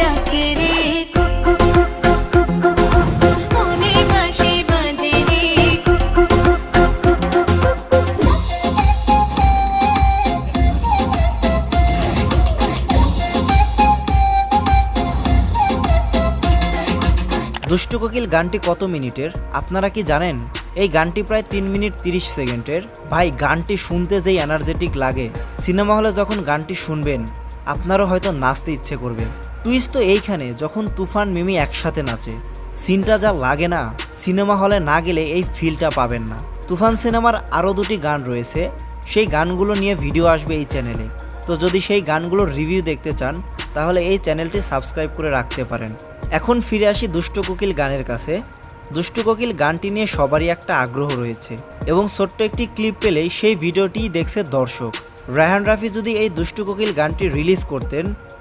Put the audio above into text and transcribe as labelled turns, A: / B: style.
A: ডাকে রে cook cook cook cook cook cook cook মনে বাঁশি বাজে রে cook cook cook cook cook cook cook.
B: দুষ্টু কোকিল গানটি কত মিনিটের আপনারা কি জানেন? এই গানটি প্রায় 3 মিনিট 30 সেকেন্ডের। ভাই গানটি শুনতে যেই এনার্জেটিক লাগে, সিনেমা হলে যখন গানটি শুনবেন আপনারও হয়তো নাচতে ইচ্ছে করবে। টুইস্ট তো এইখানে, যখন তুফান মিমি একসাথে নাচে সিনটা যা লাগে না, সিনেমা হলে না গেলে এই ফিলটা পাবেন না। তুফান সিনেমার আরও 2টি গান রয়েছে, সেই গানগুলো নিয়ে ভিডিও আসবে এই চ্যানেলে। তো যদি সেই গানগুলোর রিভিউ দেখতে চান তাহলে এই চ্যানেলটি সাবস্ক্রাইব করে রাখতে পারেন। এখন ফিরে আসি দুষ্টু কোকিল গানের কাছে। দুষ্টু কোকিল গানটি নিয়ে সবারই একটা আগ্রহ রয়েছে এবং ছোট্ট একটি ক্লিপ পেলেই সেই ভিডিওটিই দেখছে দর্শক। রায়হান রাফি যদি এই দুষ্টু কোকিল গানটি রিলিজ করতেন